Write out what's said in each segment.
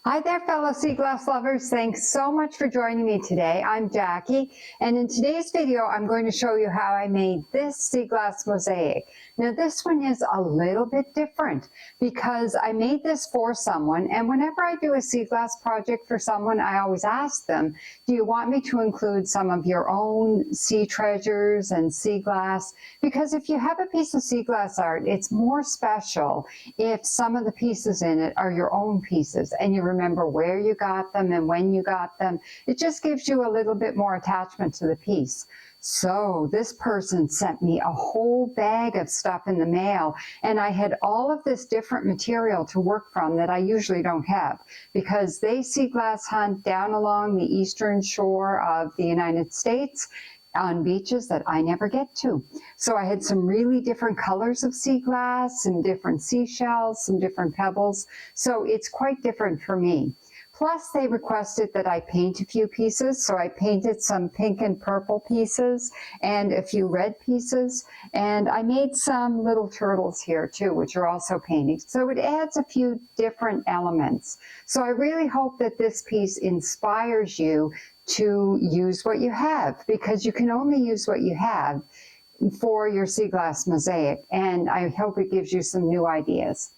Hi there, fellow sea glass lovers. Thanks so much for joining me today. I'm Jackie, and in today's video, I'm going to show you how I made this sea glass mosaic. Now, this one is a little bit different because I made this for someone, and whenever I do a sea glass project for someone, I always ask them, do you want me to include some of your own sea treasures and sea glass? Because if you have a piece of sea glass art, it's more special if some of the pieces in it are your own pieces and you remember where you got them and when you got them. It just gives you a little bit more attachment to the piece. So this person sent me a whole bag of stuff in the mail, and I had all of this different material to work from that I usually don't have because they sea glass hunt down along the eastern shore of the United States on beaches that I never get to. So I had some really different colors of sea glass, some different seashells, some different pebbles. So it's quite different for me. Plus, they requested that I paint a few pieces, so I painted some pink and purple pieces and a few red pieces, and I made some little turtles here too, which are also painted. So it adds a few different elements. So I really hope that this piece inspires you to use what you have, because you can only use what you have for your sea glass mosaic, and I hope it gives you some new ideas.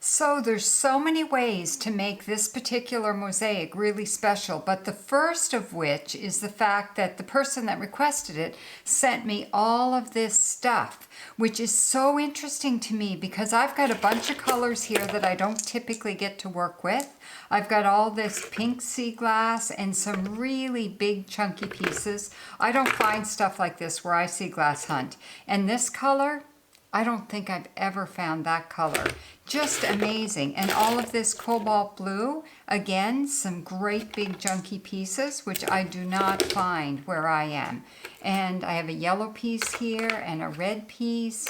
So there's so many ways to make this particular mosaic really special, but the first of which is the fact that the person that requested it sent me all of this stuff, which is so interesting to me because I've got a bunch of colors here that I don't typically get to work with. I've got all this pink sea glass and some really big chunky pieces. I don't find stuff like this where I sea glass hunt. And this color, I don't think I've ever found that color. Just amazing. And all of this cobalt blue, again, some great big chunky pieces, which I do not find where I am. And I have a yellow piece here and a red piece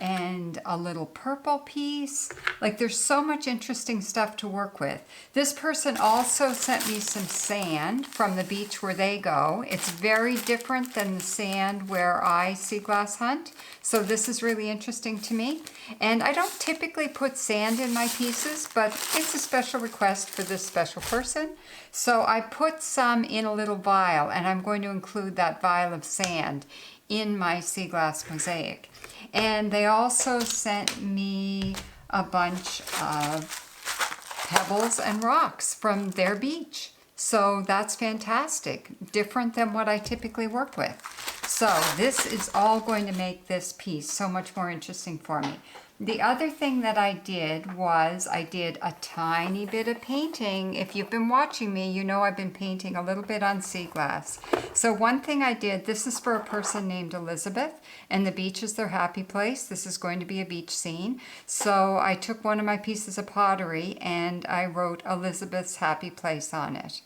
and a little purple piece. Like, there's so much interesting stuff to work with. This person also sent me some sand from the beach where they go. It's very different than the sand where I sea glass hunt. So this is really interesting to me. And I don't typically put sand in my pieces, but it's a special request for this special person. So I put some in a little vial, and I'm going to include that vial of sand in my sea glass mosaic. And they also sent me a bunch of pebbles and rocks from their beach. So that's fantastic, different than what I typically work with. So this is all going to make this piece so much more interesting for me. The other thing that I did was I did a tiny bit of painting. If you've been watching me, you know I've been painting a little bit on sea glass. So one thing I did, this is for a person named Elizabeth, and the beach is their happy place. This is going to be a beach scene. So I took one of my pieces of pottery and I wrote Elizabeth's happy place on it.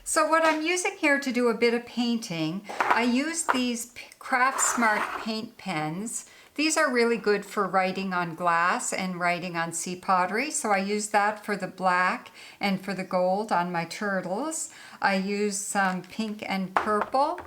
So what I'm using here to do a bit of painting, I use these Craft Smart paint pens. These are really good for writing on glass and writing on sea pottery. So I use that for the black and for the gold on my turtles. I use some pink and purple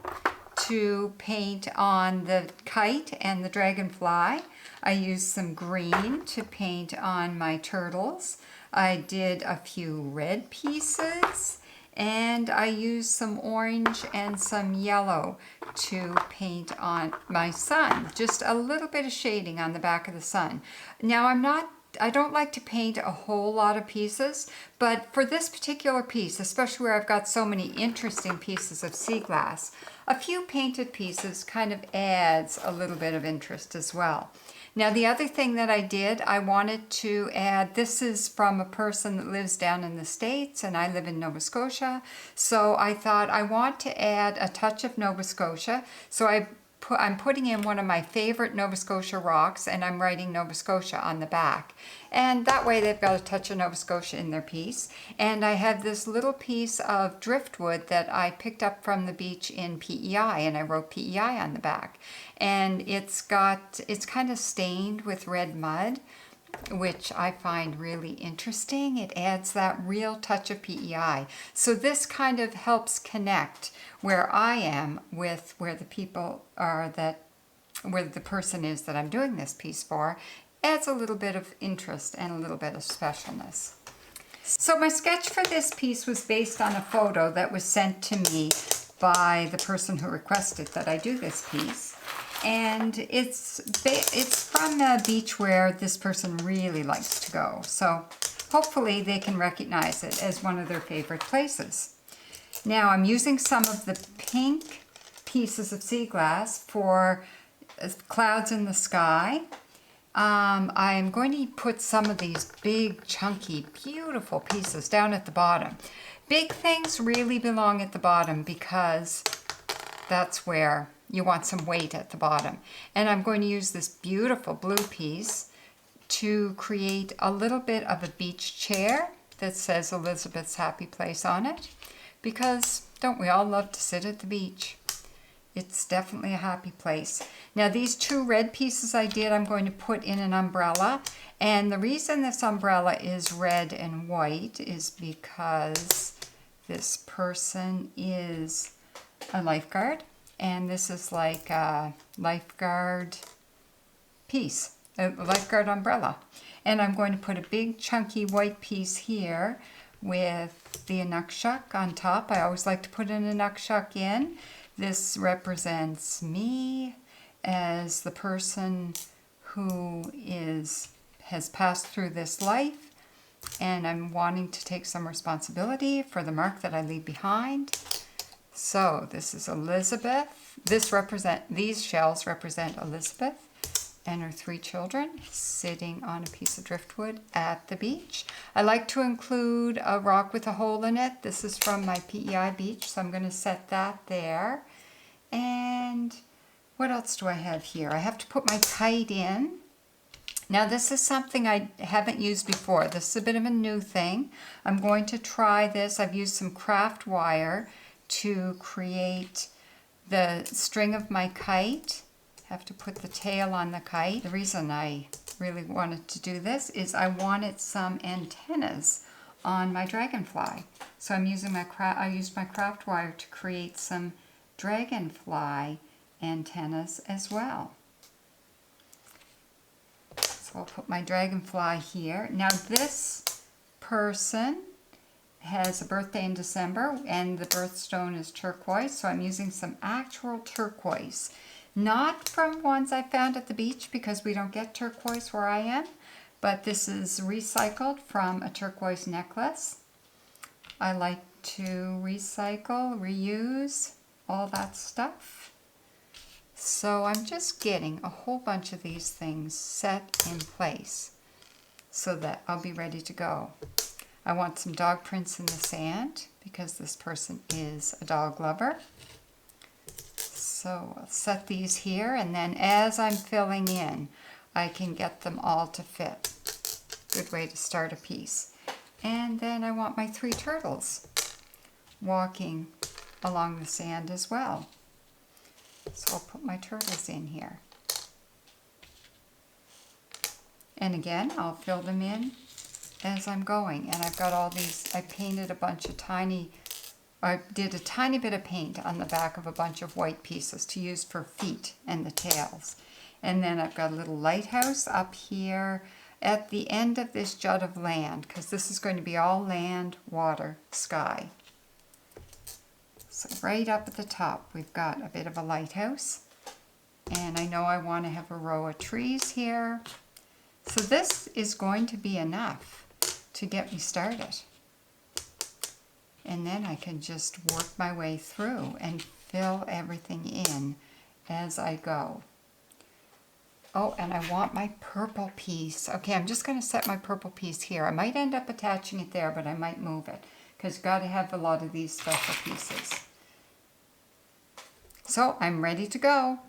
to paint on the kite and the dragonfly. I used some green to paint on my turtles. I did a few red pieces. And I used some orange and some yellow to paint on my sun. Just a little bit of shading on the back of the sun. Now I don't like to paint a whole lot of pieces, but for this particular piece, especially where I've got so many interesting pieces of sea glass, a few painted pieces kind of adds a little bit of interest as well. Now the other thing that I did, I wanted to add, this is from a person that lives down in the States and I live in Nova Scotia. So I thought I want to add a touch of Nova Scotia. So I'm putting in one of my favorite Nova Scotia rocks and I'm writing Nova Scotia on the back. And that way they've got a touch of Nova Scotia in their piece. And I have this little piece of driftwood that I picked up from the beach in PEI, and I wrote PEI on the back. And it's kind of stained with red mud, which I find really interesting. It adds that real touch of PEI. So this kind of helps connect where I am with where the people are that where the person is that I'm doing this piece for, adds a little bit of interest and a little bit of specialness. So my sketch for this piece was based on a photo that was sent to me by the person who requested that I do this piece. And it's from a beach where this person really likes to go. So hopefully they can recognize it as one of their favorite places. Now I'm using some of the pink pieces of sea glass for clouds in the sky. I'm going to put some of these big, chunky, beautiful pieces down at the bottom. Big things really belong at the bottom because that's where you want some weight at the bottom. And I'm going to use this beautiful blue piece to create a little bit of a beach chair that says Elizabeth's Happy Place on it. Because don't we all love to sit at the beach? It's definitely a happy place. Now these two red pieces I did, I'm going to put in an umbrella. And the reason this umbrella is red and white is because this person is a lifeguard. And this is like a lifeguard piece, a lifeguard umbrella. And I'm going to put a big chunky white piece here with the inukshuk on top. I always like to put an inukshuk in. This represents me as the person who has passed through this life, and I'm wanting to take some responsibility for the mark that I leave behind. So this is Elizabeth. These shells represent Elizabeth and her 3 children sitting on a piece of driftwood at the beach. I like to include a rock with a hole in it. This is from my PEI beach, so I'm going to set that there. And what else do I have here? I have to put my kite in. Now this is something I haven't used before. This is a bit of a new thing. I'm going to try this. I've used some craft wire to create the string of my kite. Have to put the tail on the kite. The reason I really wanted to do this is I wanted some antennas on my dragonfly. So I'm using I used my craft wire to create some dragonfly antennas as well. So I'll put my dragonfly here. Now this person has a birthday in December and the birthstone is turquoise, so I'm using some actual turquoise. Not from ones I found at the beach because we don't get turquoise where I am, but this is recycled from a turquoise necklace. I like to recycle, reuse, all that stuff. So I'm just getting a whole bunch of these things set in place so that I'll be ready to go. I want some dog prints in the sand because this person is a dog lover. So I'll set these here, and then as I'm filling in, I can get them all to fit. Good way to start a piece. And then I want my 3 turtles walking along the sand as well. So I'll put my turtles in here. And again, I'll fill them in as I'm going. And I've got all these, I painted a bunch of I did a tiny bit of paint on the back of a bunch of white pieces to use for feet and the tails. And then I've got a little lighthouse up here at the end of this jut of land, because this is going to be all land, water, sky. So right up at the top, we've got a bit of a lighthouse. And I know I want to have a row of trees here. So this is going to be enough to get me started. And then I can just work my way through and fill everything in as I go. Oh, and I want my purple piece. Okay, I'm just going to set my purple piece here. I might end up attaching it there, but I might move it because you've got to have a lot of these special pieces. So I'm ready to go.